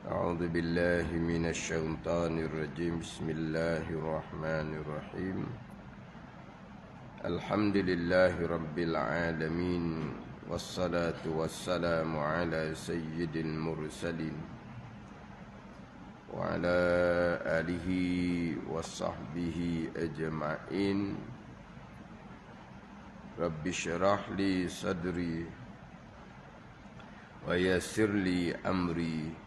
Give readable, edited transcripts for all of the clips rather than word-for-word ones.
أعوذ بالله من الشيطان الرجيم بسم الله الرحمن الرحيم الحمد لله رب العالمين والصلاة والسلام على سيد المرسلين وعلى آله وصحبه أجمعين رب اشرح لي صدري ويسر لي أمري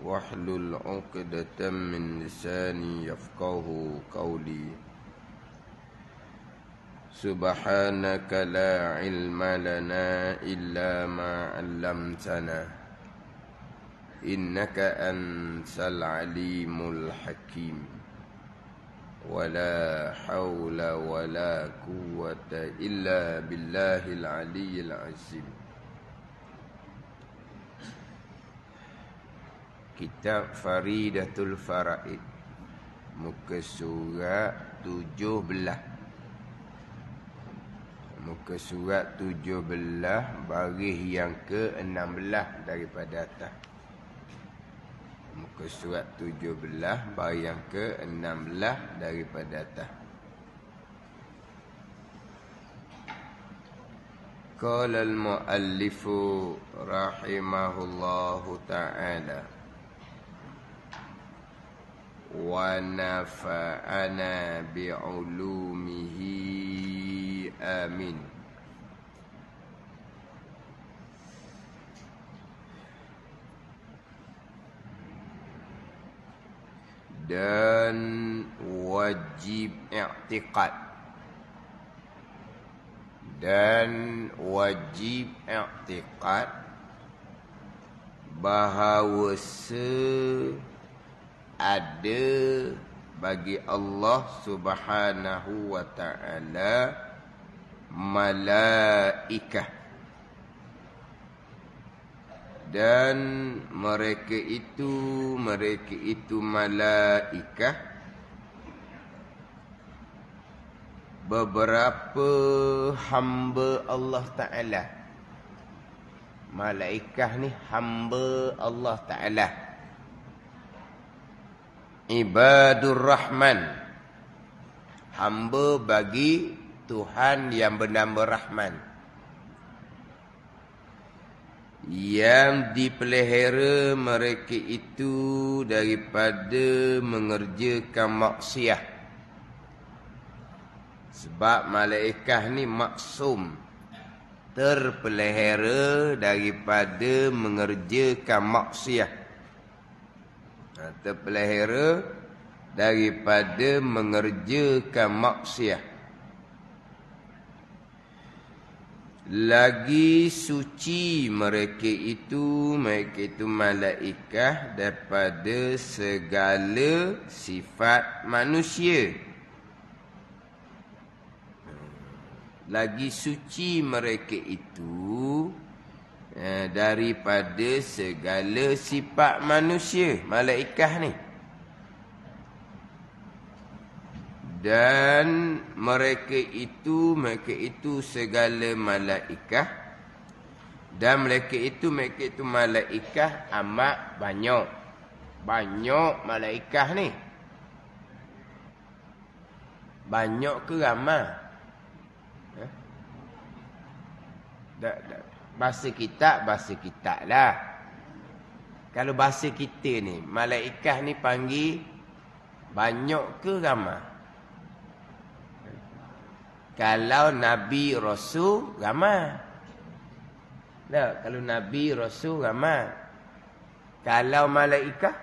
واحلل عقدة من لساني يفقه قولي سبحانك لا علم لنا إلا ما علمتنا إنك أنت العليم الحكيم ولا حول ولا قوة إلا بالله العلي العظيم. Kitab Faridatul Faraid, muka surat 17. Muka surat 17 baris yang ke-16 daripada atas. Muka surat 17 baris yang ke-16 daripada atas. Qala al-muallifu rahimahullahu ta'ala wa nafa'ana bi'ulumihi amin. Dan wajib i'tiqad, dan wajib i'tiqad bahawa ada bagi Allah Subhanahu wa ta'ala malaikah, dan mereka itu malaikah beberapa hamba Allah Ta'ala. Malaikah ni hamba Allah Ta'ala, Ibadur Rahman, hamba bagi Tuhan yang bernama Rahman, yang dipelihara mereka itu daripada mengerjakan maksiat. Sebab malaikat ni maksum, terpelihara daripada mengerjakan maksiat. Terpelihara daripada mengerjakan maksiat. Lagi suci mereka itu malaikat daripada segala sifat manusia. Lagi suci mereka itu daripada segala sifat manusia, malaikat ni. Dan mereka itu segala malaikat, dan mereka itu malaikat amat banyak. Banyak malaikat ni. Banyak ke ramai? Bahasa kitab lah. Kalau bahasa kita ni, malaikat ni panggil banyak ke ramai? Kalau Nabi Rasul ramai. Tak, kalau Nabi Rasul ramai. Kalau malaikat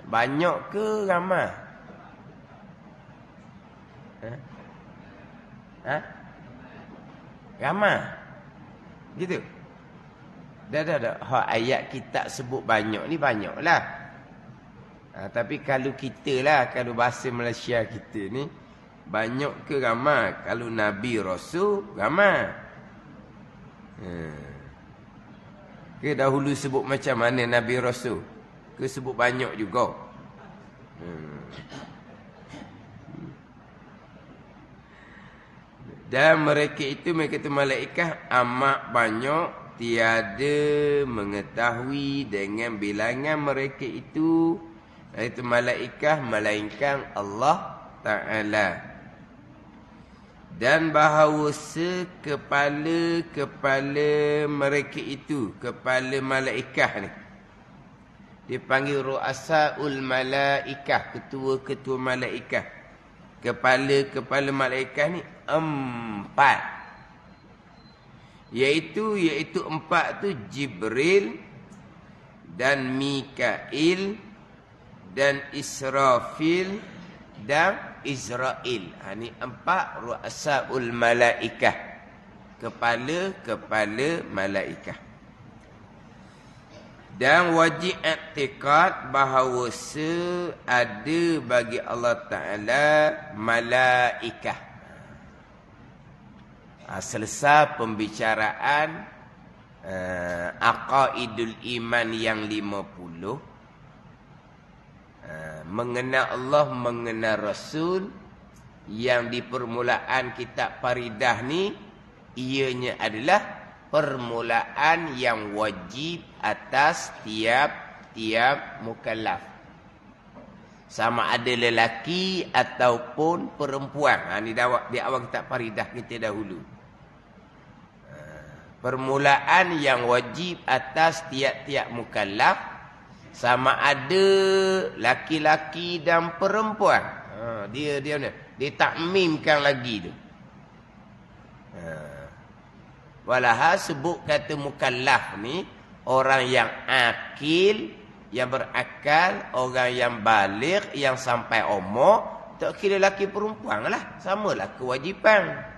banyak ke ramai? Ramai. Gitu. Dah. Ayat kitab sebut banyak ni banyaklah. Tapi kalau kita lah, kalau bahasa Malaysia kita ni, banyak ke ramai? Kalau Nabi Rasul ramai. Ke dahulu sebut macam mana Nabi Rasul? Ke sebut banyak juga? Dan mereka itu malaikat amat banyak tiada mengetahui dengan bilangan mereka itu, iaitu malaikah, melainkan Allah Ta'ala. Dan bahawa sekepala-kepala mereka itu, kepala malaikah ni, dipanggil ru'asaul malaikah, ketua-ketua malaikah. Kepala-kepala malaikah ni 4. Iaitu 4 tu Jibril dan Mikail dan Israfil dan Israel. Ini 4 ru'asaul malaikah, kepala-kepala malaikah. Dan wajib i'tiqad bahawa ada bagi Allah Ta'ala malaikah. Selesai pembicaraan aqaidul iman yang 50. Mengenal Allah, mengenal Rasul, yang di permulaan kitab Faridah ni, ianya adalah permulaan yang wajib atas tiap-tiap mukallaf. Sama ada lelaki ataupun perempuan. Ini di awal kitab Faridah kita dahulu. Permulaan yang wajib atas tiap-tiap mukallaf, sama ada laki-laki dan perempuan. Dia takmimkan lagi tu. Walahal sebut kata mukallaf ni orang yang akil, yang berakal, orang yang baligh, yang sampai umur. Tak kira laki perempuan lah, samalah kewajipan.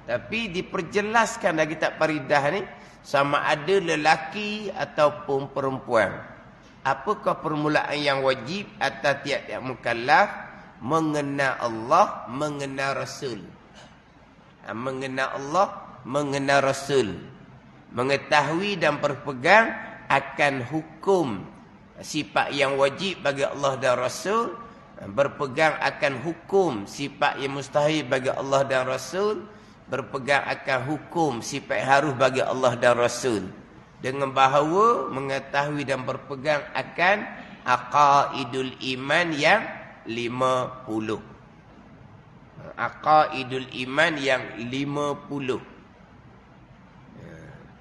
Tapi diperjelaskan dalam kitab Faridah ni, sama ada lelaki ataupun perempuan. Apakah permulaan yang wajib atas tiap-tiap mukallaf? Mengenal Allah, mengenal Rasul. Mengenal Allah, mengenal Rasul. Mengetahui dan berpegang akan hukum sifat yang wajib bagi Allah dan Rasul. Berpegang akan hukum sifat yang mustahil bagi Allah dan Rasul. Berpegang akan hukum sifat harus bagi Allah dan Rasul. Dengan bahawa mengetahui dan berpegang akan aqaidul iman yang 50. Aqaidul iman yang 50.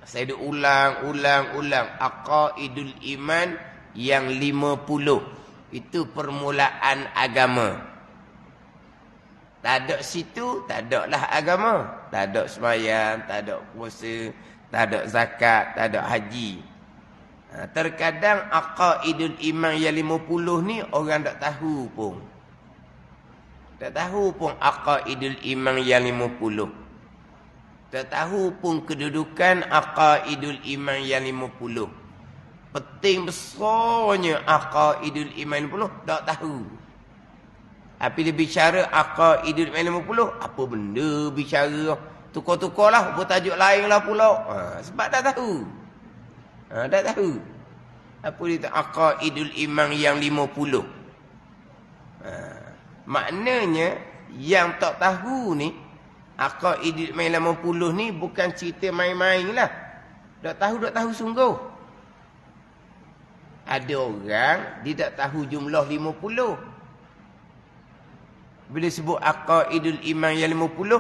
Saya dah ulang. Aqaidul iman yang 50. Itu permulaan agama. Tak ada situ, tak ada lah agama. Tak ada sembahyang, tak ada puasa, tak ada zakat, tak ada haji. Terkadang aqaidul iman yang 50 ni orang tak tahu pun. Tak tahu pun aqaidul iman yang 50. Tak tahu pun kedudukan aqaidul iman yang 50. Penting besarnya aqaidul iman 50, tak tahu. Tapi dia bicara aqaidul iman 50, apa benda bicara? Tukar-tukar lah, bertajuk lain lah pula. Sebab tak tahu. Tak tahu. Apa dia aqaidul iman yang 50? Maknanya, yang tak tahu ni, aqaidul iman 50 ni bukan cerita main-main lah. Tak tahu sungguh. Ada orang, dia tak tahu jumlah 50. Bila sebut aqaidul iman yang 50,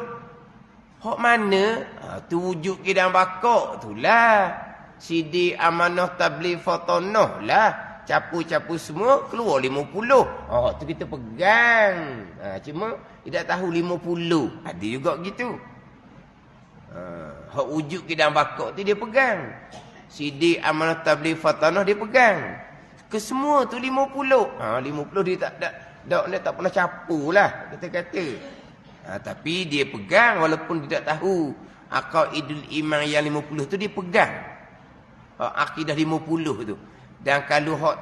hak mana? Tu wujud kidang bakok tu lah. Sidi amanah tabligh fatanah lah. Capu-capu semua keluar 50. Tu kita pegang. Cuma tidak tahu 50. Ada juga gitu. Hak wujud kidang bakok tu dia pegang. Sidi amanah tabligh fatanah dia pegang. Kesemua tu 50. 50 dia dia tak pernah capu lah, kata-kata. Tapi dia pegang walaupun dia tak tahu. Aqaidul iman yang 50 tu dia pegang. Akidah 50 tu. Dan kalau hak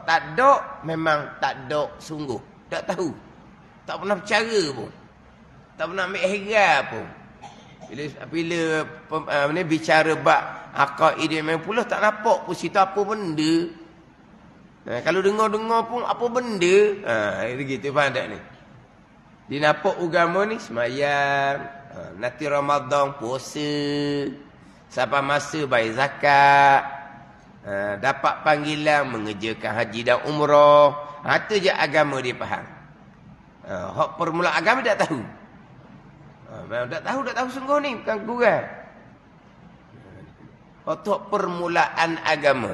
tak ada, memang tak ada sungguh. Tak tahu. Tak pernah bercara pun. Tak pernah ambil heran pun. Bila bicara bab aqaidul iman 50, tak nampak pun situ apa benda. Kalau dengar-dengar pun apa benda. Itu gitu, faham tak ni? Dia nampak agama ni semayang, Nanti Ramadan puasa. Sampai masa bayar zakat. Dapat panggilan mengerjakan haji dan umrah. Itu je agama dia faham. Hak permulaan agama tak tahu. Tak tahu sungguh ni. Bukan kurang. Hak permulaan agama.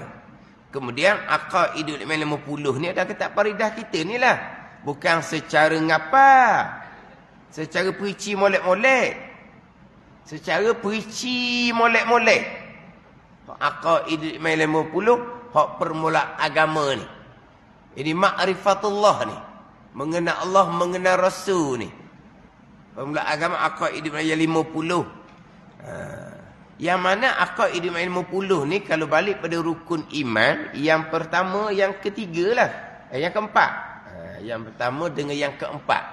Kemudian aqaidul 50 ni ada kitab faridah kita ni lah. Bukan secara ngapa. Secara perici molek-molek. Secara perici molek-molek. Aqaidul 50 hak permulaan agama ni. Ini ma'rifatullah ni. Mengenal Allah, mengenal Rasul ni. Permulaan agama aqaidul 50. Yang mana aqaidul 50 ni kalau balik pada rukun iman, yang pertama, yang ketiga lah. Yang keempat. Yang pertama dengan yang keempat.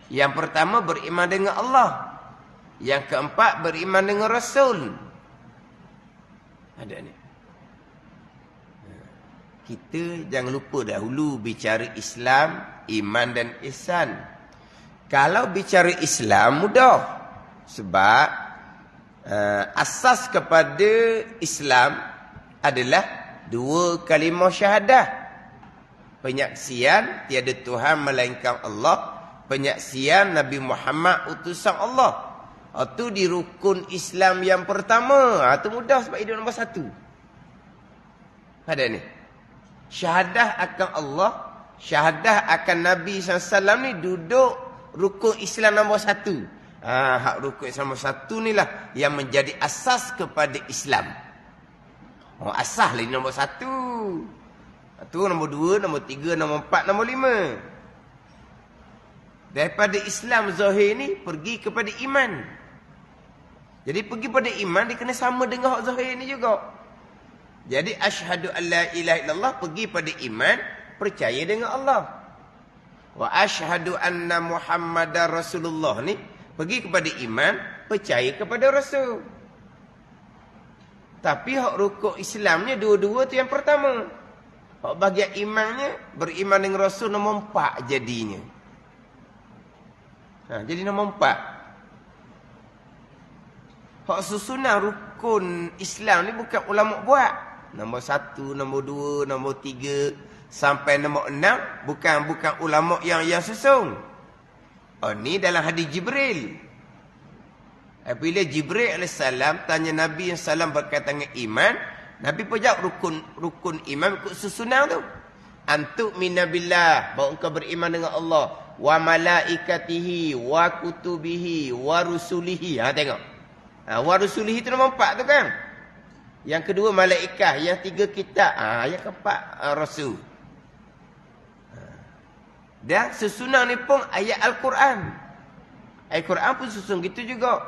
Yang pertama beriman dengan Allah. Yang keempat beriman dengan Rasul. Ada ni. Kita jangan lupa dahulu bicara Islam, iman dan ihsan. Kalau bicara Islam mudah. Sebab asas kepada Islam adalah 2 kalimah syahadah. Penyaksian tiada Tuhan melainkan Allah. Penyaksian Nabi Muhammad utusan Allah. Itu di rukun Islam yang pertama. Itu mudah sebab itu nombor 1. Ada ni. Syahadah akan Allah. Syahadah akan Nabi SAW ni duduk rukun Islam nombor 1. Hak rukun Islam nombor 1 ni lah yang menjadi asas kepada Islam. Asas lah nombor 1. Itu nombor 2, nombor 3, nombor 4, nombor 5. Daripada Islam zahir ni pergi kepada iman. Jadi pergi pada iman dia kena sama dengan hak zahir ni juga. Jadi asyhadu an la ilaha illallah pergi pada iman, percaya dengan Allah. Wa asyhadu anna Muhammadar Rasulullah ni pergi kepada iman, percaya kepada Rasul. Tapi hak rukuk Islamnya dua-dua tu yang pertama. Hak bahagian imannya beriman dengan Rasul nombor 4 jadinya. Jadi nombor 4. Hak susunan rukun Islam ni bukan ulama buat. Nombor 1, nombor 2, nombor 3 sampai nombor 6 bukan ulama yang susun. Ni dalam hadis Jibril. Bila Jibril AS tanya Nabi SAW berkaitan dengan iman, Nabi pun jawab rukun iman ikut susunan tu. Antuk minabillah, bahawa engkau beriman dengan Allah, wa malaikatihi, wa kutubihi, wa rusulihi. Tengok. Wa rusulihi itu nombor 4 tu kan. Yang kedua malaikat, yang 3 kitab, yang keempat rasul. Dan susunan ni pun ayat Al-Quran. Ayat Quran pun susun gitu juga.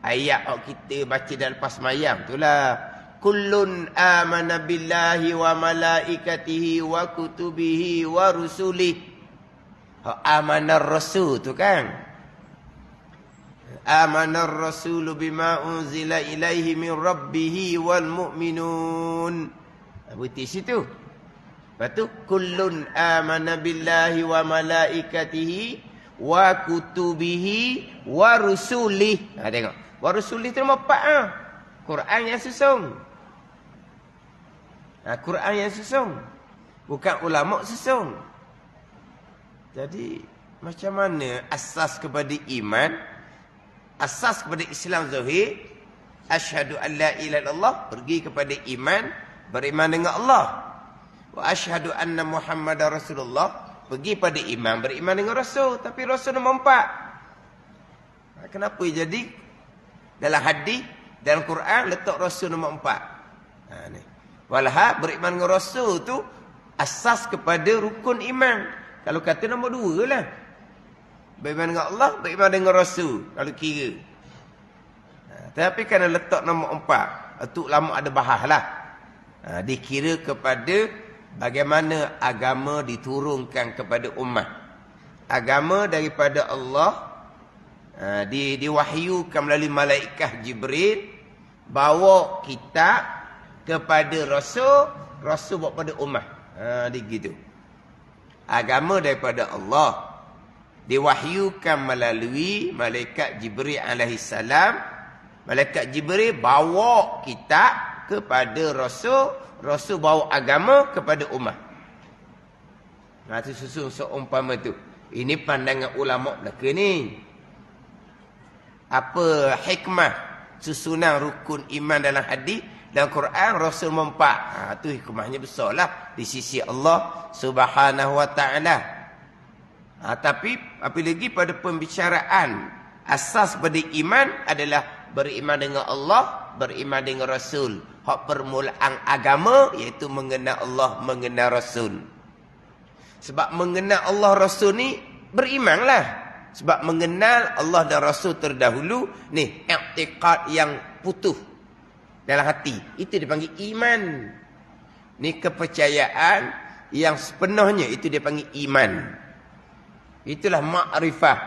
Ayat kita baca dalam lepas mayam itulah. Kullun amana billahi wa malaikatihi wa kutubihi wa rusulihi. Amanar rasul tu kan. Amanar rasulu bima unzila ilaihi min rabbihi wal mu'minun. Berarti situ. Lepas tu kullun amana billahi wa malaikatihi wa kutubihi wa rusulihi. Tengok. Wa rusulihi tu nombor 4 Quran yang susun. Quran yang susun. Bukan ulama susun. Jadi macam mana asas kepada iman? Asas kepada Islam zahir, asyhadu an la ilaha illallah, pergi kepada iman, beriman dengan Allah. Wa asyhadu anna Muhammadar Rasulullah, pergi pada iman, beriman dengan Rasul. Tapi Rasul nombor 4. Kenapa jadi dalam hadis, dalam Quran letak Rasul nombor 4? Ni. Walha beriman dengan Rasul tu asas kepada rukun iman. Kalau kata nombor 2 lah. Beriman dengan Allah, beriman dengan Rasul. Kalau kira. Tapi kerana letak nombor 4. Itu ulama ada bahas lah. Dikira kepada bagaimana agama diturunkan kepada umat. Agama daripada Allah. Diwahyukan melalui malaikat Jibril. Bawa kitab kepada Rasul. Rasul bawa pada umat. Dia gitu. Agama daripada Allah. Diwahyukan melalui malaikat Jibril alaihissalam. Malaikat Jibril bawa kitab kepada Rasul. Rasul bawa agama kepada umat. Nah, itu susun seumpama tu. Ini pandangan ulama belaka ni. Apa hikmah susunan rukun iman dalam hadis dan Quran Rasul mempak. Tu hikmahnya besarlah di sisi Allah Subhanahu wa taala. Tapi apalagi pada pembicaraan asas pada iman adalah beriman dengan Allah, beriman dengan Rasul. Hak permulaan agama iaitu mengenal Allah, mengenal Rasul. Sebab mengenal Allah Rasul ni berimanlah. Sebab mengenal Allah dan Rasul terdahulu ni i'tiqad yang putus dalam hati. Itu dipanggil iman. Ni kepercayaan yang sepenuhnya itu dipanggil iman. Itulah ma'rifah.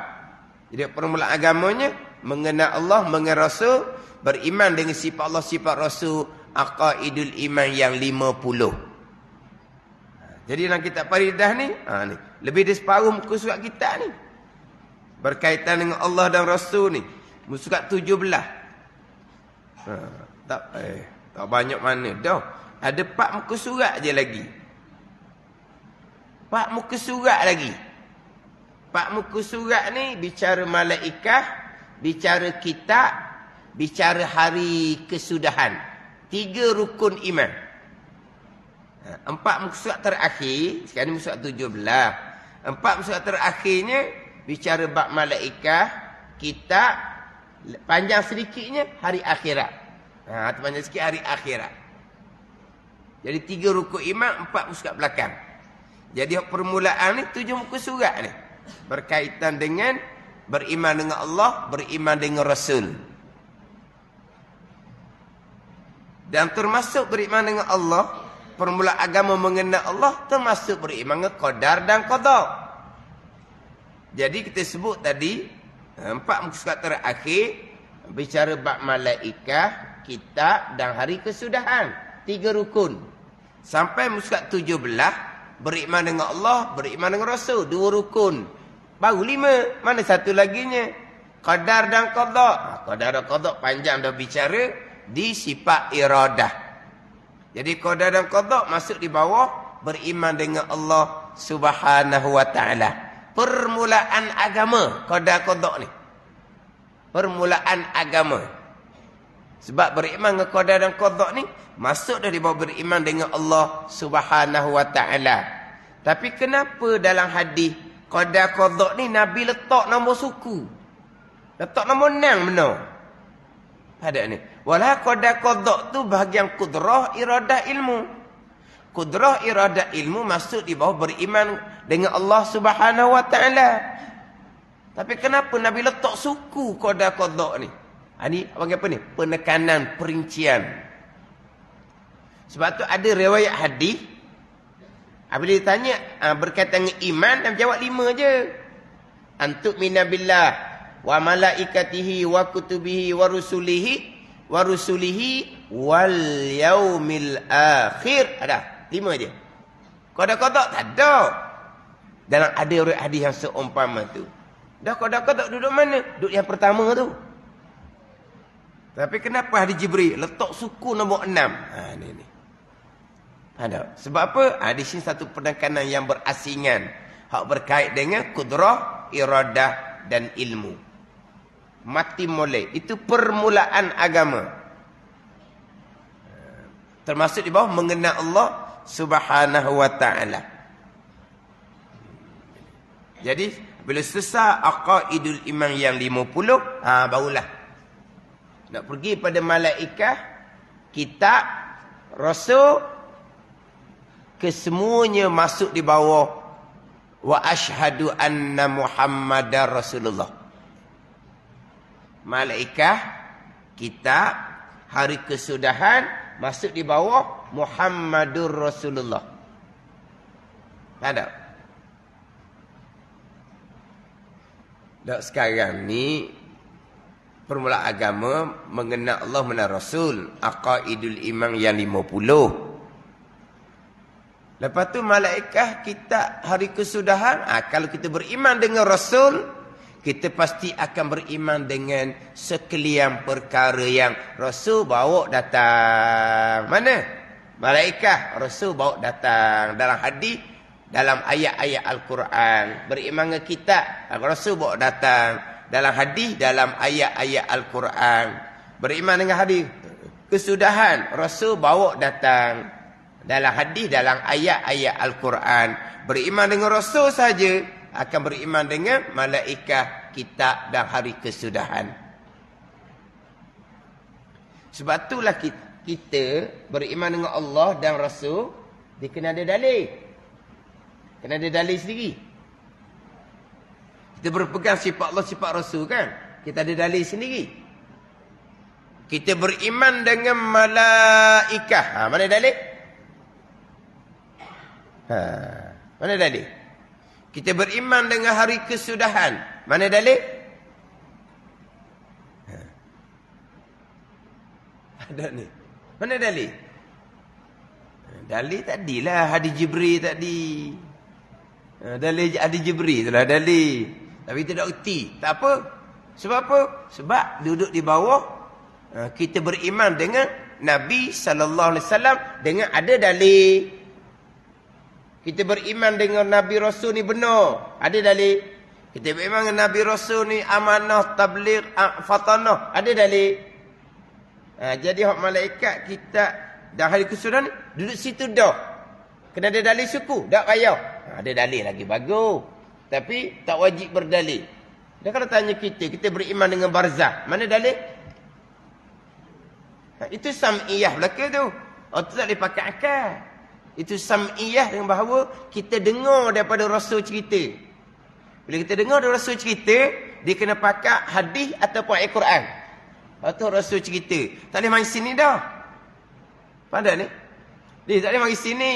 Jadi permulaan agamanya mengenal Allah, mengenal Rasul, beriman dengan sifat Allah, sifat Rasul, aqaidul iman yang 50. Jadi dalam kitab Faridah ni, ni lebih dari separuh muka surat kita ni berkaitan dengan Allah dan Rasul ni. Muka surat 17. Tak banyak mana dah. Ada 4 muka surat je lagi. 4 muka surat lagi. 4 muka surat ni bicara malaikah, bicara kitab, bicara hari kesudahan. 3 rukun iman. 4 muka surat terakhir, sekarang ni muka surat 17. 4 muka surat terakhirnya bicara bab malaikah, kitab, panjang sedikitnya hari akhirat. Panjang sikit hari akhirat. Jadi 3 rukun iman, 4 muka surat belakang. Jadi permulaan ni 7 muka surat ni berkaitan dengan beriman dengan Allah, beriman dengan Rasul. Dan termasuk beriman dengan Allah, permulaan agama mengenal Allah, termasuk beriman dengan qadar dan qada. Jadi kita sebut tadi 4 muka surat terakhir bicara bab malaikah, kitab dan hari kesudahan. 3 rukun. Sampai muka surat 17 beriman dengan Allah, beriman dengan Rasul, 2 rukun. Baru 5. Mana satu laginya? Qadar dan qada. Qadar dan qada panjang dah bicara di sifat iradah. Jadi qadar dan qada masuk di bawah beriman dengan Allah Subhanahu wa taala. Permulaan agama qadar qada ni. Permulaan agama. Sebab beriman dengan qadar dan qada ni masuk dah di bawah beriman dengan Allah Subhanahu wa taala. Tapi kenapa dalam hadis qadar qada ni Nabi letak nombor suku? Letak nombor 6 benar. Ada ni. Walau qadar qada tu bahagian kudrah iradah ilmu. Kudrah iradah ilmu masuk di bawah beriman dengan Allah Subhanahu wa taala. Tapi kenapa Nabi letak suku qadar qada ni? Ini panggil apa ni? Penekanan, perincian. Sebab tu ada riwayat hadis. Apabila ditanya berkaitan dengan iman, dia jawab 5 je. Antuk minabillah wa malaikatihi wa kutubihi wa rusulihi wal yaumil akhir. Ada 5 je. Qada-qada tak ada. Dalam ada riwayat hadis yang seumpama tu. Dah qada-qada duduk mana? Duduk yang pertama tu. Tapi kenapa hadis Jibril letak suku nombor 6? Ni. Ada. Sebab apa? Di sini satu penekanan yang berasingan. Hak berkait dengan kudrah, iradah dan ilmu. Mati mulai. Itu permulaan agama. Termasuk di bawah mengenal Allah Subhanahu wa taala. Jadi bila selesai aqaidul iman yang 50, barulah nak pergi pada malaikah, kitab, rasul, kesemuanya masuk di bawah wa asyhadu anna Muhammadar Rasulullah. Malaikah, kitab, hari kesudahan masuk di bawah Muhammadur Rasulullah. Ada. Dan sekarang ni permulaan agama mengenal Allah, mengenal Rasul, aqaidul iman yang 50. Lepas tu malaikat kita hari kesudahan. Kalau kita beriman dengan Rasul, kita pasti akan beriman dengan sekalian perkara yang Rasul bawa datang. Mana? Malaikat Rasul bawa datang. Dalam hadis, dalam ayat-ayat Al-Quran. Beriman dengan kita, Rasul bawa datang. Dalam hadis, dalam ayat-ayat Al-Quran. Beriman dengan hadis kesudahan, Rasul bawa datang. Dalam hadis, dalam ayat-ayat Al-Quran. Beriman dengan Rasul saja, akan beriman dengan malaikat, kitab dan hari kesudahan. Sebab itulah kita beriman dengan Allah dan Rasul, dia kena ada dalil. Kena ada dalil sendiri. Kita berpegang sifat Allah, sifat Rasul kan. Kita ada dalil sendiri. Kita beriman dengan malaikat. Mana dalil? Mana dalil? Kita beriman dengan hari kesudahan. Mana dalil? Ada ni. Mana dalil? Dalil tadilah hadis Jibril tadi. Dalil hadis Jibril itulah dalil. Tapi tidak erti. Tak apa. Sebab apa? Sebab duduk di bawah kita beriman dengan Nabi sallallahu alaihi wasallam dengan ada dalil. Kita beriman dengan Nabi Rasul ni benar. Ada dalil. Kita beriman dengan Nabi Rasul ni amanah, tabligh, fatanah. Ada dalil. Jadi hak malaikat kita dah hari kesudahan ni duduk situ dah. Kena ada dalil suku. Tak payah. Ada dalil lagi bagus. Tapi tak wajib berdalil. Dan kalau tanya kita beriman dengan barzah. Mana dalil? Itu sam'iyah belaka tu. Itu tak boleh pakai akal. Itu sam'iyah dengan bahawa kita dengar daripada Rasul cerita. Bila kita dengar daripada Rasul cerita, dia kena pakai hadis ataupun ayat Quran. Atau Rasul cerita. Tak boleh main sini dah. Pandai ni? Dia tak boleh main sini.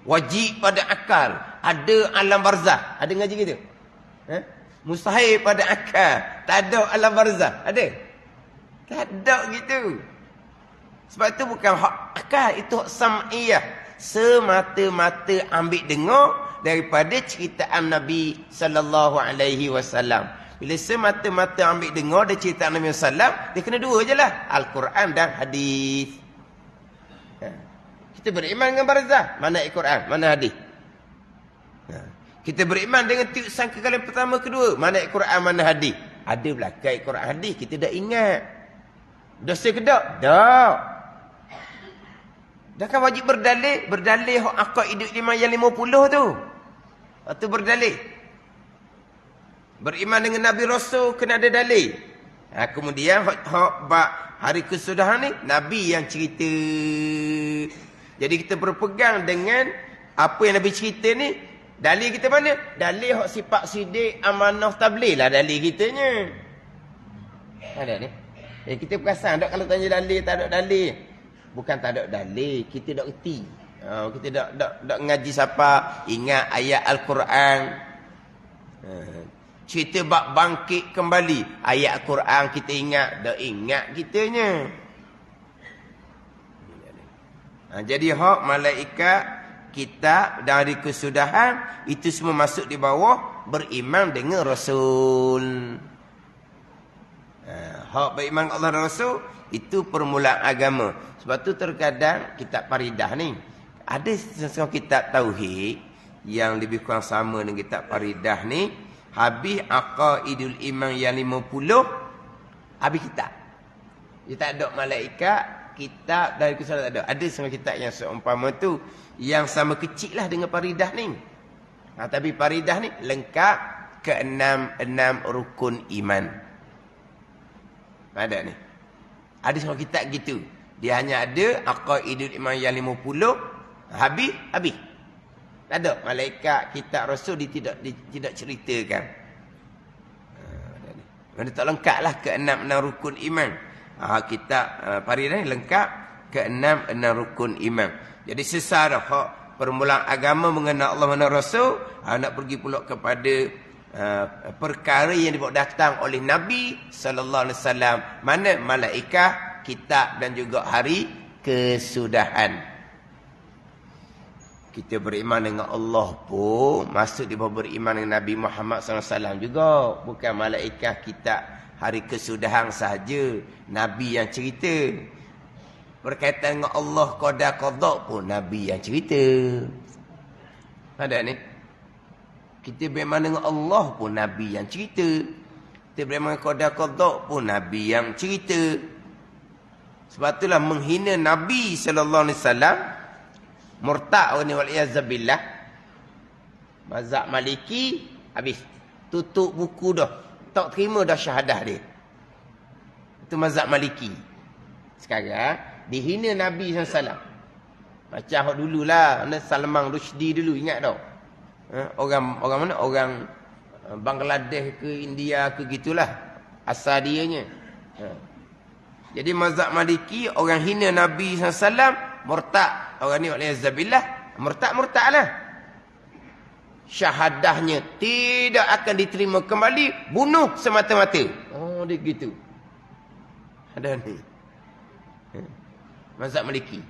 Wajib pada akal. Ada alam barzah. Ada ngaji gitu? Mustahil pada akal. Tak ada alam barzah. Ada? Tak ada gitu. Sebab itu bukan hak akal. Itu hak sam'iyah. Semata-mata ambil dengar daripada ceritaan Nabi sallallahu alaihi wasallam. Bila semata-mata ambil dengar dari ceritaan Nabi sallallahu alaihi wasallam, dia kena dua je lah, Al-Quran dan hadis. Kita beriman dengan barzah, mana Al-Quran, mana hadis. Kita beriman dengan tiusan kekalian pertama kedua, mana Al-Quran, mana hadis. Ada belakang Al-Quran hadis, kita dah ingat. Dosa ke tak? Tak. Dah kan wajib berdalil. Berdalil hak akal hidup yang 50 tu. Itu berdalil. Beriman dengan Nabi Rasul kena ada dalil. Kemudian hak hari kesudahan ni Nabi yang cerita. Jadi kita berpegang dengan apa yang Nabi cerita ni. Dalil kita mana? Dalil hak sifat sidik, amanah, tabligh lah dalil kitanya. Ada ni. Kita perasan tak kalau tanya dalil, tak ada dalil. Bukan tak ada dalil, kita tak erti. Kita tak ngaji siapa, ingat ayat Al-Quran. Cerita bab bangkit kembali, ayat Al-Quran kita ingat, tak ingat kitanya. Jadi hak malaikat, kitab dan hari kesudahan, itu semua masuk di bawah beriman dengan Rasul. Hak beriman dengan Allah dan Rasul, itu permulaan agama. Sebab tu terkadang kitab Faridah ni, ada setengah kitab Tauhid yang lebih kurang sama dengan kitab Faridah ni, habis Aqaidul Iman yang 50, habis kitab. Dia tak ada malaikat, kitab dari kesalahan tak ada. Ada setengah kitab yang seumpama tu, yang sama kecil lah dengan Faridah ni. Tapi Faridah ni lengkap ke-6 rukun iman. Ada ni. Ada setengah kitab gitu. Dia hanya ada Aqaidul Iman yang 50, habis. Tak ada malaikat, kitab, Rasul dia tidak ceritakan. Mana tak lengkap lah ke-6 rukun iman. Kitab Faridah ni lengkap ke-6 rukun iman. Jadi secara hak permulaan agama mengenal Allah dan Rasul, nak pergi pula kepada perkara yang dibawa datang oleh Nabi sallallahu alaihi wasallam. Mana malaikat, kitab dan juga hari kesudahan. Kita beriman dengan Allah pun masuk di bawah beriman dengan Nabi Muhammad SAW juga. Bukan malaikat kita hari kesudahan sahaja. Nabi yang cerita. Berkaitan dengan Allah qada pun Nabi yang cerita. Ada ni? Kita beriman dengan Allah pun Nabi yang cerita. Kita beriman dengan qada pun Nabi yang cerita. Sebab itulah menghina Nabi SAW. Murtad orang ni wal-iyazabillah. Mazhab Maliki habis. Tutup buku dah. Tak terima dah syahadah dia. Itu mazhab Maliki. Sekarang dihina Nabi SAW. Macam dululah Salman Rushdie dulu, ingat tak? Orang mana? Orang Bangladesh ke India ke gitulah asal dianya. Jadi mazhab Maliki orang hina Nabi SAW murtad. Orang ni wa'alaizabillah murtad lah. Syahadahnya tidak akan diterima kembali, bunuh semata-mata. Oh, dia gitu. Ada ni. Mazhab Maliki.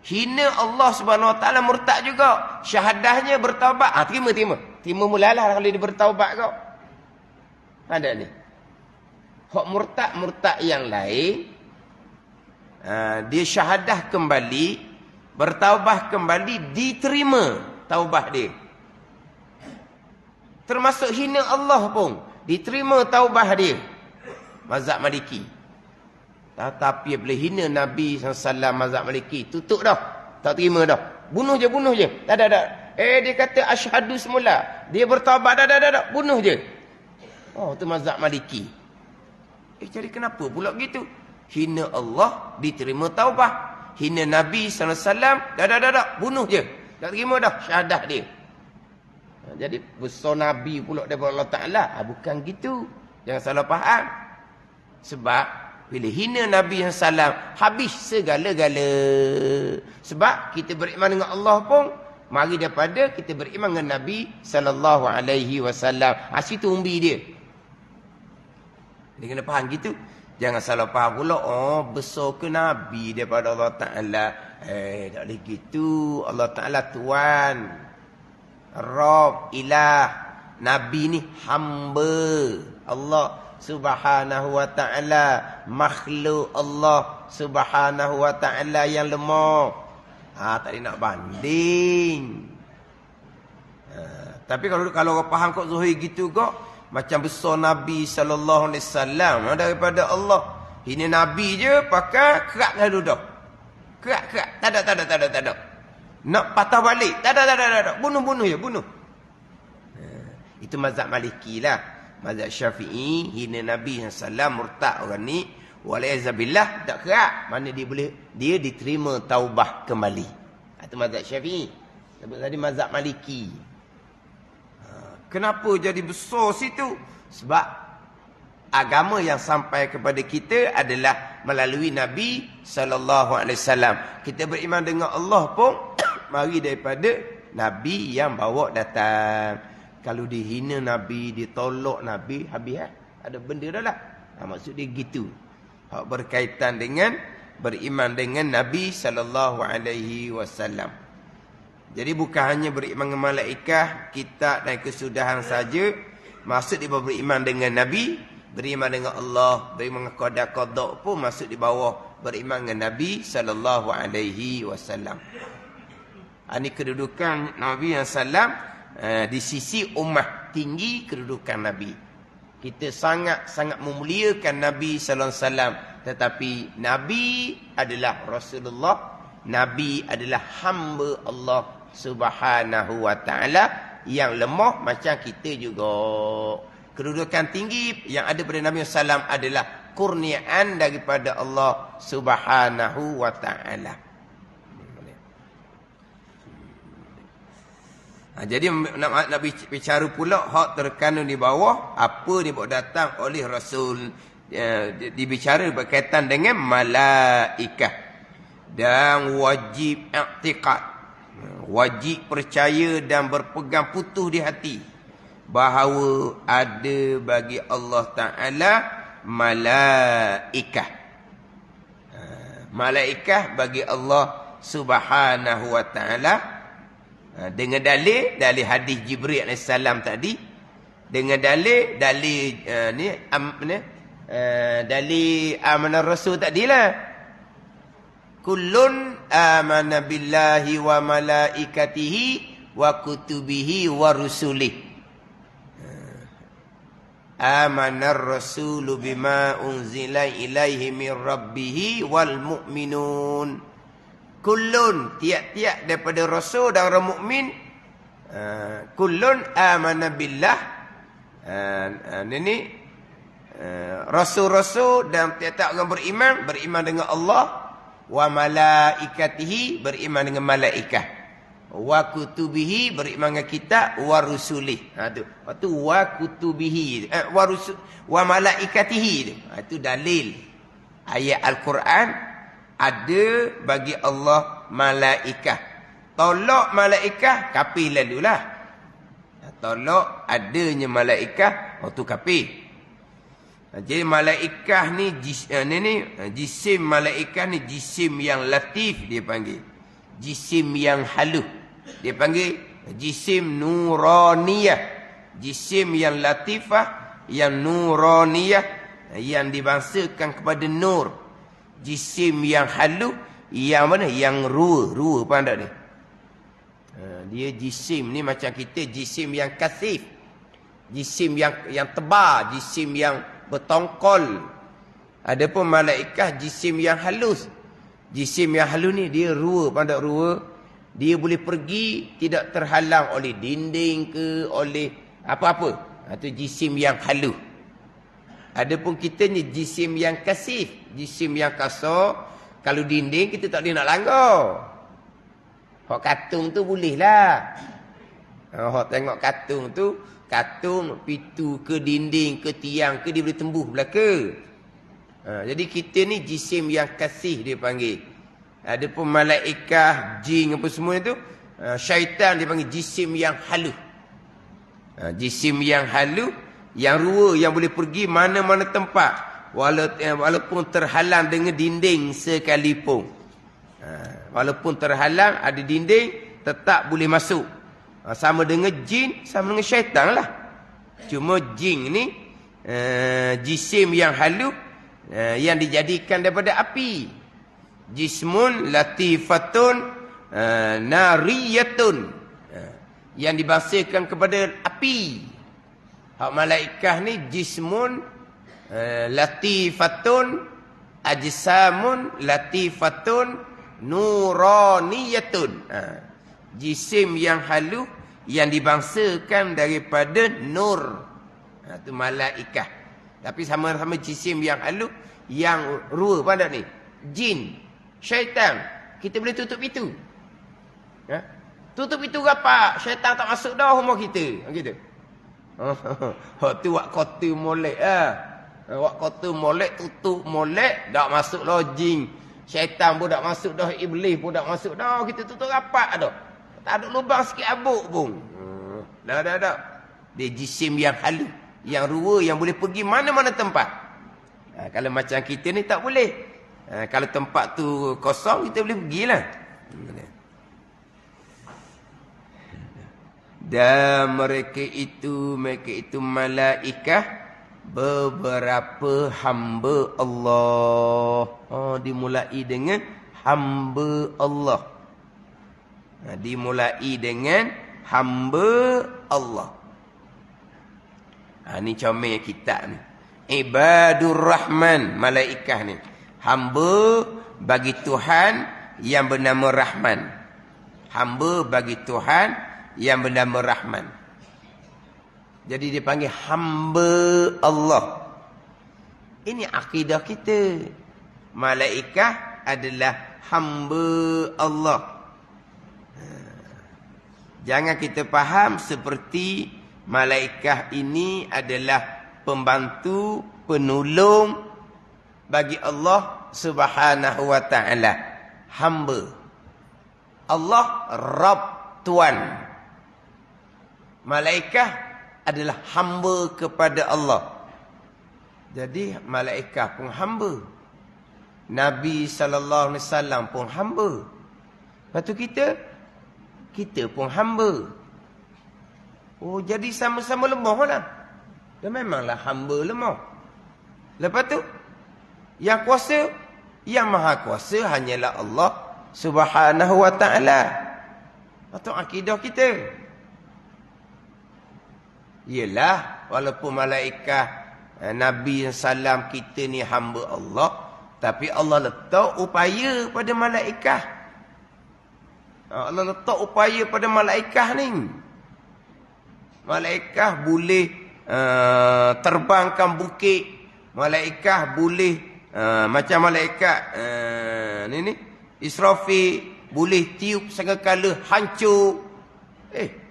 Hina Allah Subhanahu Wa Taala murtad juga. Syahadahnya bertaubat. Terima. Terima mulalah kalau dia bertaubat kau. Ada ni. Hak murtad yang lain, dia syahadah kembali, bertaubat kembali, diterima taubat dia. Termasuk hina Allah pun diterima taubat dia. Mazhab Maliki. Tapi bila hina Nabi SAW, mazhab Maliki tutup dah. Tak terima dah. Bunuh je. Tak ada. Dia kata asyhadu semula. Dia bertaubat dah. Bunuh je. Oh, tu mazhab Maliki. Jadi kenapa pula gitu? Hina Allah diterima taubat. Hina Nabi SAW, dah. Bunuh je. Tak terima dah syahadah dia. Jadi besar Nabi pula daripada Allah Ta'ala. Bukan gitu. Jangan salah faham. Sebab bila hina Nabi SAW, habis segala-gala. Sebab kita beriman dengan Allah pun, mari daripada kita beriman dengan Nabi SAW. Situ umbi dia. Dia kena faham gitu. Jangan salah faham pula. Besar ke Nabi daripada Allah Ta'ala. Tak boleh gitu. Allah Ta'ala Tuhan. Rabb, ilah. Nabi ni hamba Allah Subhanahu Wa Ta'ala. Makhluk Allah Subhanahu Wa Ta'ala yang lemah. Tak boleh nak banding. Tapi kalau orang faham kok Zuhir gitu kok, macam besar Nabi SAW daripada Allah. Ini Nabi je pakai kerak lalu dah. Kerak. Tak ada. Nak patah balik. Tak ada. Bunuh je. Itu mazhab Maliki lah. Mazhab Syafi'i, hina Nabi SAW, murtad orang ni. Walaizabillah, tak kerak. Mana dia diterima taubah kembali. Itu mazhab Syafi'i. Sebut tadi mazhab Maliki. Kenapa jadi besar situ? Sebab agama yang sampai kepada kita adalah melalui Nabi SAW. Kita beriman dengan Allah pun mari daripada Nabi yang bawa datang. Kalau dihina Nabi, ditolak Nabi, habis ada benda dah lah. Maksud dia gitu. Hak berkaitan dengan beriman dengan Nabi SAW. Jadi bukan hanya beriman dengan malaikat, kitab dan kesudahan saja. Masuk di bawah beriman dengan Nabi, beriman dengan Allah, beriman dengan qada pun masuk di bawah beriman dengan Nabi SAW. Ini kedudukan Nabi SAW di sisi ummah, tinggi kedudukan Nabi. Kita sangat-sangat memuliakan Nabi SAW. Tetapi Nabi adalah Rasulullah. Nabi adalah hamba Allah Subhanahu Wa Ta'ala yang lemah macam kita juga. Kedudukan tinggi yang ada pada Nabi SAW adalah kurniaan daripada Allah Subhanahu Wa Ta'ala. Jadi nak bicara pula hak terkandung di bawah apa dibawa datang oleh Rasul, dibicara berkaitan dengan malaikat dan wajib i'tiqad. Wajib percaya dan berpegang putuh di hati bahawa ada bagi Allah Ta'ala malaikat. Malaikat bagi Allah Subhanahu Wa Ta'ala Dengan dalil hadis Jibril AS tadi, dengan dalil dalil amanah Rasul tadilah. Kullun amana billahi wa malaikatihi wa kutubihi wa rusulihi. Amanar rasulu bima unzila ilaihi min rabbihi wal mu'minun. Kullun, tiap-tiap daripada rasul dan orang mukmin. Kullun amana billah. Ini rasul-rasul dan tiap-tiap orang beriman dengan Allah. Wa malaikatihi, beriman dengan malaikat. Wa kutubihi, beriman dengan kitab. Wa rusulih. Tu. Waktu wa kutubihi. Wa malaikatihi. Itu dalil. Ayat Al-Quran. Ada bagi Allah malaikat. Tolak malaikat, kafir lalulah. Tolak adanya malaikat, tu kafir. Jadi malaikat ni, jisim malaikat ni jisim yang latif dia panggil. Jisim yang halus. Dia panggil jisim nuraniyah. Jisim yang latifah, yang nuraniyah, yang dibangsakan kepada nur. Jisim yang halus, yang mana? Yang ruh. Faham tak ni? Dia jisim ni macam kita, jisim yang kasif. Jisim yang tebal, jisim yang bertongkol. Adapun malaikat jisim yang halus. Jisim yang halus ni dia ruh. Faham tak ruh? Dia boleh pergi tidak terhalang oleh dinding ke, oleh apa-apa. Itu jisim yang halus. Adapun kita ni jisim yang kasif, jisim yang kasar. Kalau dinding kita tak boleh nak langgar. Hak katung tu boleh lah. Hak tengok katung tu, katung pitu ke dinding ke tiang ke dia boleh tembus belaka. Jadi kita ni jisim yang kasih dia panggil. Adapun malaikat, jin apa semua itu, syaitan dia panggil jisim yang halus. Jisim yang halus, yang rua, yang boleh pergi mana-mana tempat walaupun terhalang dengan dinding sekalipun. Walaupun terhalang ada dinding, tetap boleh masuk. Sama dengan jin, sama dengan syaitan lah. Cuma jin ni jisim yang halus, yang dijadikan daripada api. Jismun latifatun nariyatun, yang dibangsakan kepada api. Hak malaikat ni jismun latifatun ajsamun latifatun nuraniyatun. Jisim yang halus yang dibangsakan daripada nur. Itu malaikat. Tapi sama-sama jisim yang halus, yang ruh. Faham tak ni? Jin, syaitan, kita boleh tutup pintu. Tutup pintu rapat, syaitan tak masuk dah rumah kita. Gitu. Tu wak kota molek wak kota molek, tutup molek, tak masuk dah jin. Syaitan pun tak masuk dah, iblis pun tak masuk dah. Kita tutup rapat dah. Tak ada lubang sikit abuk pun. Dah. Dia jisim yang halus, yang ruah, yang boleh pergi mana-mana tempat. Kalau macam kita ni tak boleh. Kalau tempat tu kosong, kita boleh pergilah. Dan mereka itu malaikat, beberapa hamba Allah. Dimulai dengan hamba Allah. Dimulai dengan hamba Allah. Ni comel kitab ni. Ibadur Rahman, malaikat ni. Hamba bagi Tuhan yang bernama Rahman. Hamba bagi Tuhan yang bernama Rahman. Jadi dia panggil hamba Allah. Ini akidah kita. Malaikat adalah hamba Allah. Jangan kita faham seperti malaikat ini adalah pembantu, penolong bagi Allah Subhanahu wa ta'ala. Hamba. Allah Rabb, Tuan. Malaikat adalah hamba kepada Allah. Jadi malaikat pun hamba. Nabi SAW pun hamba. Lepas tu kita kita pun hamba. Oh, jadi sama-sama lemah lah. Dan memanglah hamba lemah. Lepas tu, yang kuasa, yang maha kuasa hanyalah Allah Subhanahu wa ta'ala. Itu akidah kita. Yelah, walaupun malaikat, Nabi SAW kita ni hamba Allah, tapi Allah letak upaya pada malaikat. Allah letak upaya pada malaikat ni. Malaikat boleh terbangkan bukit. Malaikat boleh macam malaikat ni Israfil boleh tiup sangkakala hancur.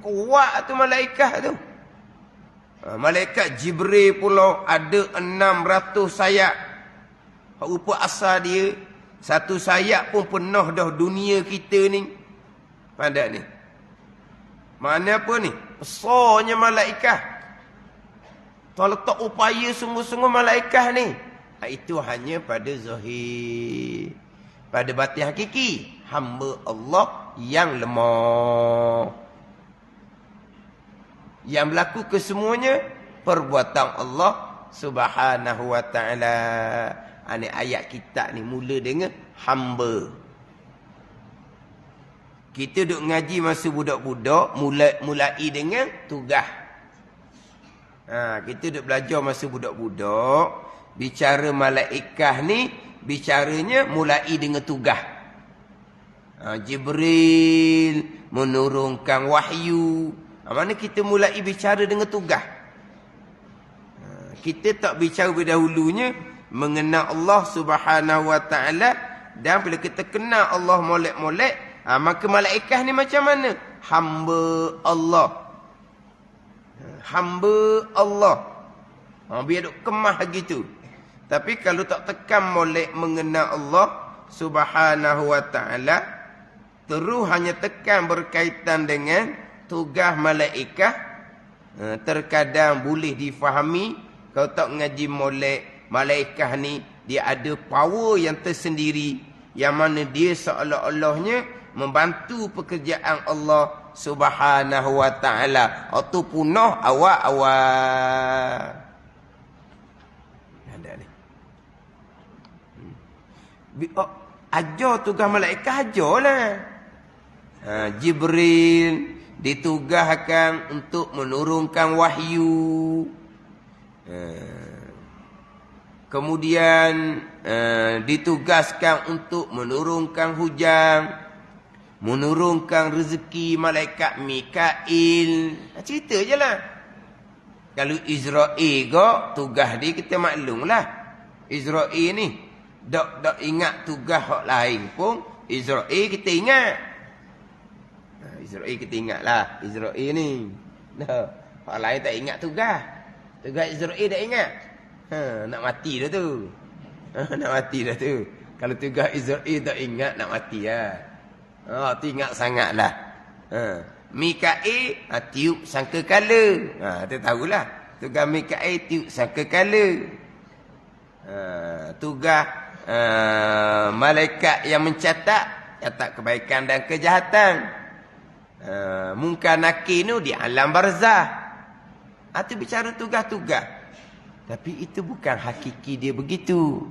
Kuat tu malaikat tu. Malaikat Jibril pula ada 600 sayap. Rupa asal dia, satu sayap pun penuh dah dunia kita ni. Pandai ni. Mana apa ni? Besarnya malaikat. Tuan letak upaya sungguh-sungguh malaikat ni. Itu hanya pada zahir. Pada batin hakiki, hamba Allah yang lemah. Yang berlaku kesemuanya perbuatan Allah Subhanahu wa ta'ala. Ini ayat kita ni mula dengan hamba. Kita duk ngaji masa budak-budak, mulai dengan tugas. Kita duk belajar masa budak-budak, bicara malaikat ni, bicaranya mulai dengan tugas. Jibril menurunkan wahyu. Mana kita mulai bicara dengan tugas. Kita tak bicara berdahulunya mengenal Allah Subhanahu wa ta'ala. Dan bila kita kenal Allah molek-molek, maka malaikat ni macam mana? Hamba Allah. Hamba Allah. Biar duk kemah gitu. Tapi kalau tak tekan molek mengenal Allah Subhanahu wa ta'ala, terus hanya tekan berkaitan dengan tugas malaikat, terkadang boleh difahami. Kalau tak ngaji molek, malaikat ni dia ada power yang tersendiri, yang mana dia seolah-olahnya membantu pekerjaan Allah Subhanahu wa ta'ala. Atau punah awal-awal. Ada ni. Ajar tugas malaikat, ajarlah. Jibril ditugaskan untuk menurunkan wahyu. Kemudian ditugaskan untuk menurunkan hujan, menurunkan rezeki. Malaikat Mikail, cerita je lah. Kalau Israel kok, tugas dia kita maklumlah. Israel ni tak ingat tugas hak lain pun, Israel kita ingat. Israel kita ingatlah, Israel ni. Hak lain tak ingat tugas. Tugas Israel tak ingat. Nak mati dah tu. Nak mati dah tu. Kalau tugas Israel tak ingat, nak mati lah. Tu ingat sangatlah. Mikail tiup sangkakala. Kita tahulah. Tugas Mikail tiup sangkakala. Tugas malaikat yang mencatat kebaikan dan kejahatan. Munkar nakir ni di alam barzah. Itu bicara tugas-tugas. Tapi itu bukan hakiki dia begitu.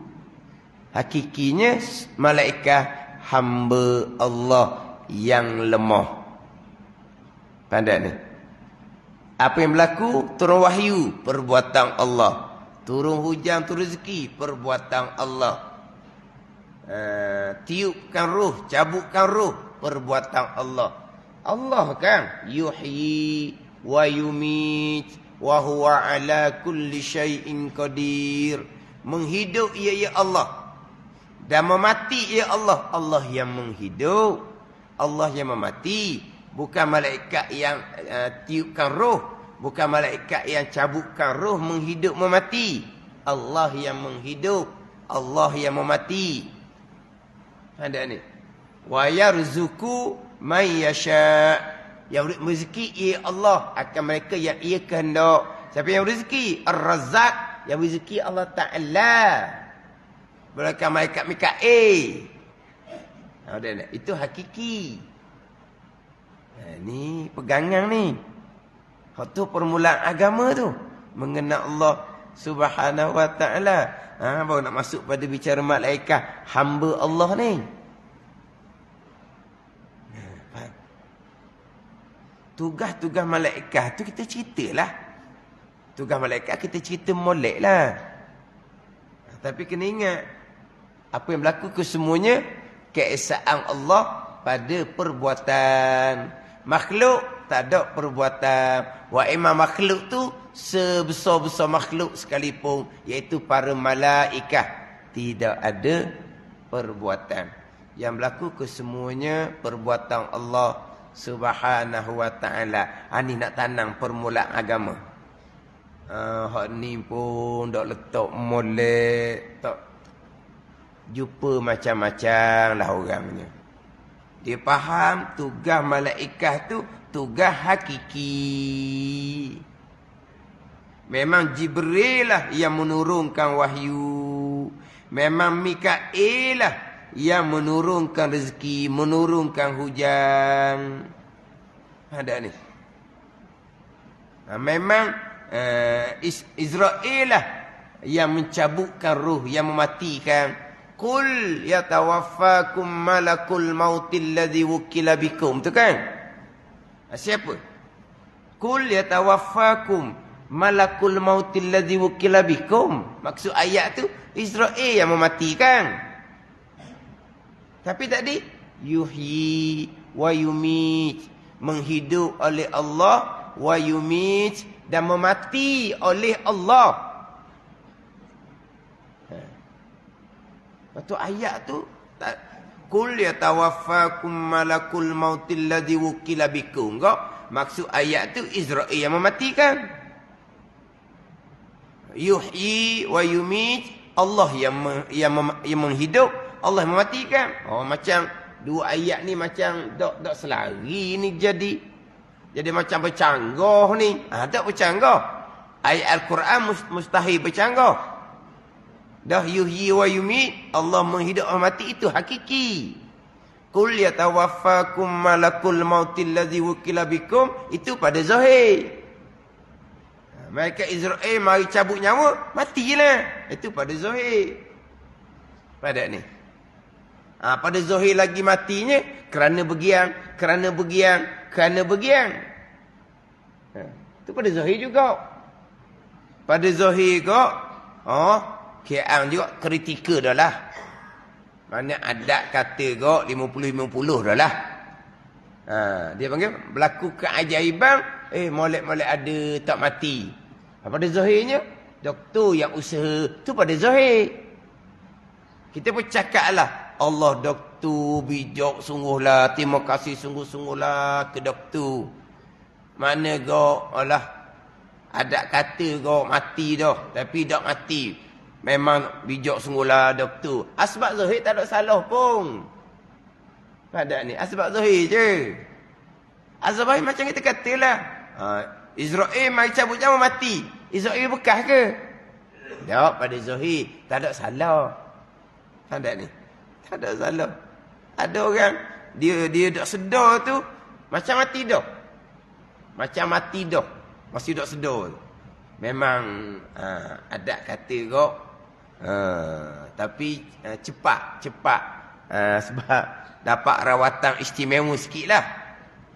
Hakikinya malaikat hamba Allah yang lemah. Pandai ni. Apa yang berlaku? Turun wahyu, perbuatan Allah. Turun hujan, turun rezeki, perbuatan Allah. Tiupkan ruh, cabutkan ruh, perbuatan Allah. Allah kan yuhyi wa yumit wa huwa ala kulli syai'in qadir. Menghidup ia Allah, dan memati ia Allah. Allah yang menghidup, Allah yang memati. Bukan malaikat yang tiupkan roh, bukan malaikat yang cabutkan roh, menghidup memati. Allah yang menghidup, Allah yang memati. Ada ni. Wa yarzuqu man yasha. Yang rezeki ia Allah akan mereka yang ia kehendak. Siapa yang rezeki? Ar-Razzaq. Yang rezeki Allah Ta'ala. Bukan malaikat Mikail. Itu hakiki. Ni pegangan ni. Hak tu permulaan agama tu. Mengenal Allah Subhanahu wa ta'ala. Baru nak masuk pada bicara malaikat. Hamba Allah ni. Tugas-tugas malaikat tu kita ceritalah. Tugas malaikat kita cerita molek lah. Tapi kena ingat. Apa yang berlaku kesemuanya. Keesaan Allah pada perbuatan. Makhluk tak ada perbuatan. Wa imam makhluk tu sebesar-besar makhluk sekalipun, iaitu para malaikat, tidak ada perbuatan. Yang berlaku kesemuanya perbuatan Allah Subhanahu wa ta'ala. Ni nak tanam permulaan agama. Hak ni pun dak letak molek, tak jumpa macam-macam lah orangnya. Dia faham tugas malaikat tu tugas hakiki. Memang Jibril lah yang menurunkan wahyu. Memang Mikail lah yang menurunkan rezeki, menurunkan hujan. Ada ni. Memang Israel lah yang mencabutkan ruh, yang mematikan. Qul yatawaffakum malakul mautil ladzi wukila bikum. Tu kan? Siapa? Qul yatawaffakum malakul mautil ladzi wukila bikum. Maksud ayat tu Israel yang mematikan. Tapi tadi yuhyi wa yumit, menghidup oleh Allah, wa yumit, dan memati oleh Allah. Lepas ayat tu Qul yatawaffakum malakul mautil ladzi wukila bikum. Maksud ayat tu Israel yang mematikan. Yuhyi wa yumit, Allah yang menghidup, Allah yang mematikan. Macam dua ayat ni macam dok selari ni jadi macam bercanggah ni. Tak bercanggah. Ayat Al-Quran mustahil bercanggah. Dah yuhyi wa yumit, Allah menghidup wa mati, itu hakiki. Qul yatawaffakum malakul mautil ladzi wukila bikum, itu pada zahir. Mereka Israel mari cabut nyawa, matilah. Itu pada zahir. Pada ni. Pada zahir lagi matinya kerana begiang. Itu pada zahir juga. Pada zahir kok, Kiam juga kritikal dah lah. Mana adat kata kok 50-50 dah lah. Dia panggil berlaku keajaiban. Molek-molek ada tak mati. Pada zahirnya, doktor yang usaha. Tu pada zahir. Kita pun cakap lah. Allah doktor bijak sungguhlah. Terima kasih sungguh-sungguhlah ke doktor. Mana kok, alah, adat kata kok mati dah. Tapi tak mati. Memang bijak sungguhlah doktor. Asbab zahir tak ada salah pun. Pada ni asbab zahir je. Asbab zahir macam kita katalah. Israel mari cabut nyawa mati. Israel bekas ke? Tak, pada zahir tak ada salah. Pada ni tak ada salah. Ada orang dia tak sedar tu macam mati dah. Masih tak sedar. Memang adat kata kok. Tapi cepat sebab dapat rawatan istimewa sikit lah.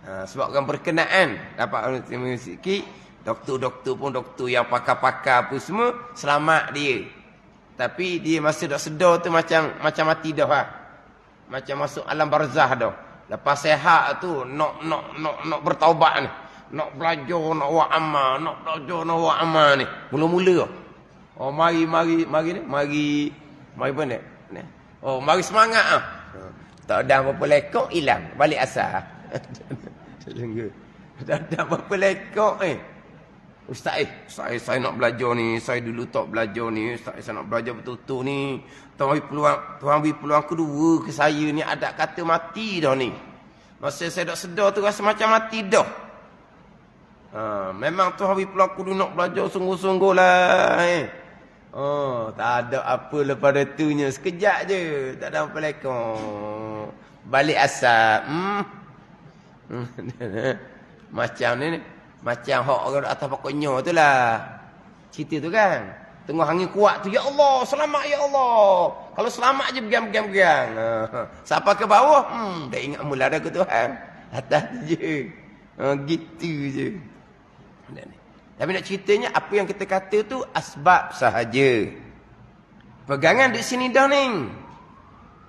Sebabkan berkenaan dapat rawatan istimewa sikit. Doktor-doktor pun doktor yang pakar-pakar pun semua selamat dia. Tapi dia masih tak sedar tu macam mati dah lah. Macam masuk alam barzah dah. Lepas sehat tu nak bertaubat ni. Nak belajar nak buat amal ni. Mula-mula mari ni. Mari apa ni? Mari semangat ah. Tak ada apa-apa lekok hilang, balik asal. Tak ada apa-apa lekok Ustaz, saya nak belajar ni. Saya dulu tak belajar ni. Ustaz, saya nak belajar betul-betul ni. Tuan beri peluang kedua ke saya ni. Adat kata mati dah ni. Masa saya tak sedar tu rasa macam mati dah. Memang Tuhan beri peluang kudu nak belajar sungguh-sungguh lah. Tak ada apa lepas datunya. Sekejap je. Tak ada apa lekong. Balik asap. Macam ni. Macam hok orang atas pokoknya tu lah. Cerita tu kan. Tengah angin kuat tu. Ya Allah. Selamat ya Allah. Kalau selamat je bergang-bergang. Siapa ke bawah? Dah ingat mula dah ke Tuhan. Atas tu je. Gitu je. Tapi nak ceritanya. Apa yang kita kata tu. Asbab sahaja. Pegangan di sini dah ni.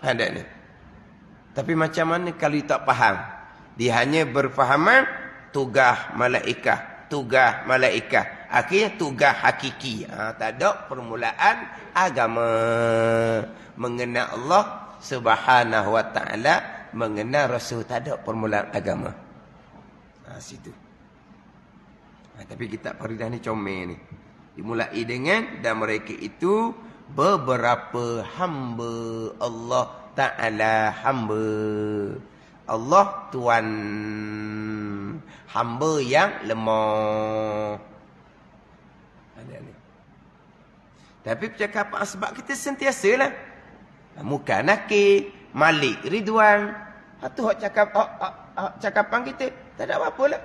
Ada ni. Tapi macam mana kalau tak faham? Dia hanya berfahaman tugas malaikat. Tugas malaikat. Akhirnya tugas hakiki. Tak ada permulaan agama. Mengenal Allah subhanahu wa ta'ala. Mengenal Rasul. Tak ada permulaan agama. Situ. Tapi kitab Faridah ni comel ni. Dimulai dengan dan mereka itu beberapa hamba Allah Ta'ala hamba. Allah Tuhan. Hamba yang lemah. Tapi percakapan sebab kita sentiasalah. Muka nakir. Malik Ridwan. Itu cakapan kita. Tak ada apa-apa lah.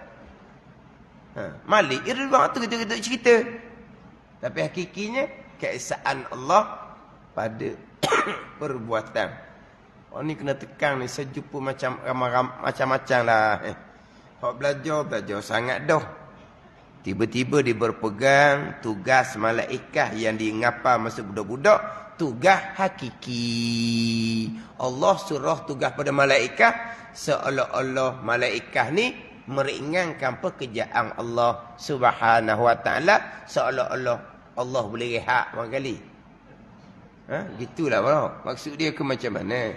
Malik Ridwan tu kita cerita. Tapi hakikinya. Keesaan Allah pada perbuatan. Oh ni kena tekan ni. Saya jumpa macam-macam lah. Hak belajar sangat dah. Tiba-tiba dia berpegang tugas malaikat yang diingapa masa budak-budak. Tugas hakiki. Allah suruh tugas pada malaikat. Seolah-olah malaikat ni meringankan pekerjaan Allah subhanahu wa ta'ala. Seolah-olah Allah boleh rehat barangkali. Gitulah bro. Maksud dia ke macam mana?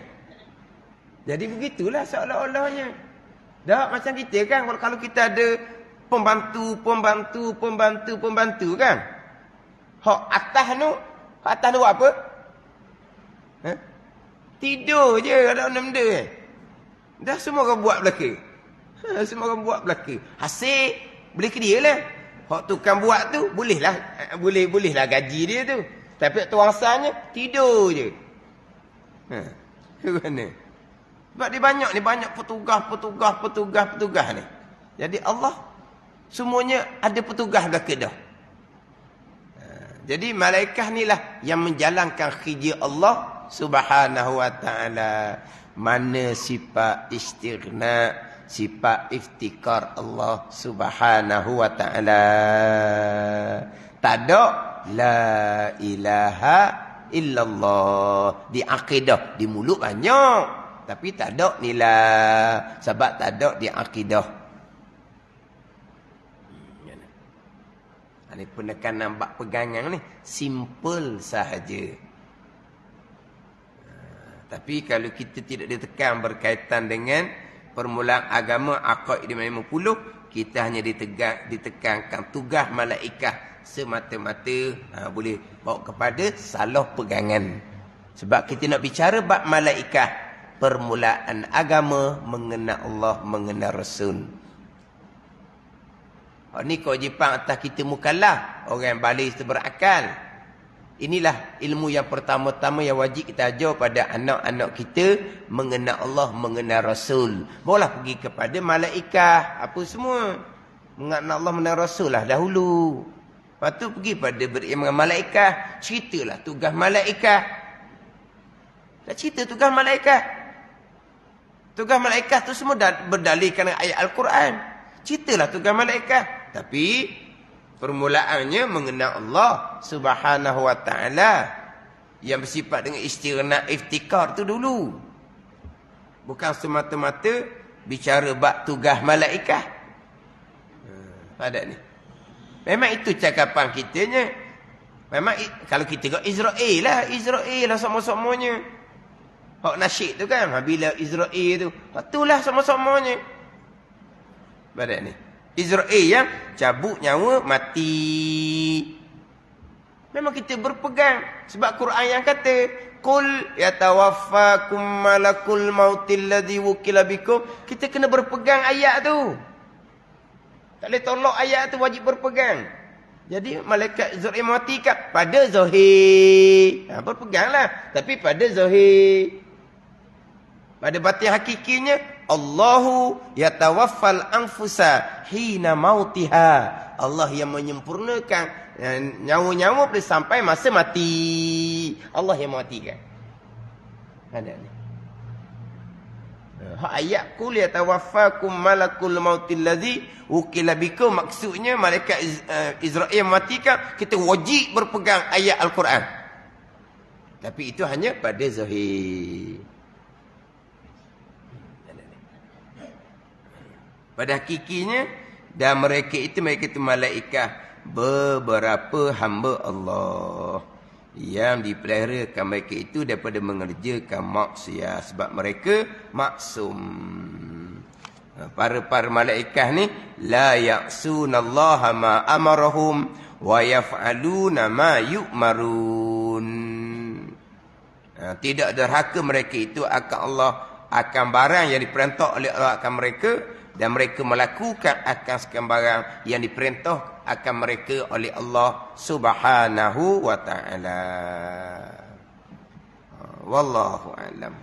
Jadi begitulah seolah-olahnya. Dah macam kita kan. Kalau kita ada pembantu kan. Hak atas tu apa? Tidur je ada benda. Dah semua orang buat belaka. Semua orang buat belaka. Hasil boleh ke dia lah. Hak tukang buat tu bolehlah gaji dia tu. Tapi tuangsanya tidur je. Ke mana? Sebab dia banyak petugas ni. Jadi Allah semuanya ada petugas belaka dah. Jadi malaikat inilah yang menjalankan kerja Allah subhanahu wa ta'ala. Mana sifat istighna, sifat iftikar Allah subhanahu wa ta'ala. Tak ada la ilaha illallah. Di akidah, di mulut banyak. Tapi tak ada nilai. Sebab tak ada di akidah. Ini penekanan bab pegangan ni. Simple sahaja. Tapi kalau kita tidak ditekan berkaitan dengan permulaan agama Aqaidah 50, kita hanya ditekankan tugas malaikat semata-mata boleh bawa kepada salah pegangan. Sebab kita nak bicara bab malaikat, permulaan agama mengenal Allah, mengenal Rasul. Ni kewajipan atas kita mukallaf, orang yang baligh berakal. Inilah ilmu yang pertama-tama yang wajib kita ajar pada anak-anak kita, mengenal Allah, mengenal Rasul. Boleh pergi kepada malaikat, apa semua. Mengenal Allah, mengenal Rasul lah dahulu. Lepas tu pergi pada beriman malaikat, ceritalah tugas malaikat. Dah cerita tugas malaikat. Tugas malaikat tu semua berdalilkan ayat Al-Quran. Ceritalah tugas malaikat. Tapi permulaannya mengenal Allah subhanahu wa ta'ala. Yang bersifat dengan istighna iftikar tu dulu. Bukan semata-mata bicara bab tugas malaikat. Pada ni. Memang itu cakapan kitanya. Memang kalau kita tengok Israel lah sama-samanya. Hak nasyid tu kan. Bila Israel tu. Itulah sama-samanya. Pada ni. Israel yang cabut nyawa mati. Memang kita berpegang. Sebab Quran yang kata. Qul yatawaffakum malakul mautil ladzi wukila bikum. Kita kena berpegang ayat tu. Tak boleh tolak ayat tu, wajib berpegang. Jadi malaikat Israel mati kat pada zahir. Berpeganglah. Tapi pada zahir. Pada batin hakikinya Allahu yatawaffal anfusa hina mautiha. Allah yang menyempurnakan nyawa-nyawa boleh sampai masa mati. Allah yang mematikan. Ada ni. Ayat kul yatawaffakum malakul mautil ladzi wukila bikum, maksudnya malaikat Israel mematikan. Kita wajib berpegang ayat Al-Quran. Tapi itu hanya pada zahir. Pada hakikinya, dan mereka itu malaikat beberapa hamba Allah yang dipeliharakan mereka itu daripada mengerjakan maksiat, sebab mereka maksum. Para malaikat ni la ya'sunallaha ma amarahum wa yaf'aluna ma yu'marun. Tidak derhaka mereka itu akan Allah, akan barang yang diperintah oleh Allah akan mereka, dan mereka melakukan akan sekian barang yang diperintah akan mereka oleh Allah Subhanahu wa ta'ala. Wallahu a'lam.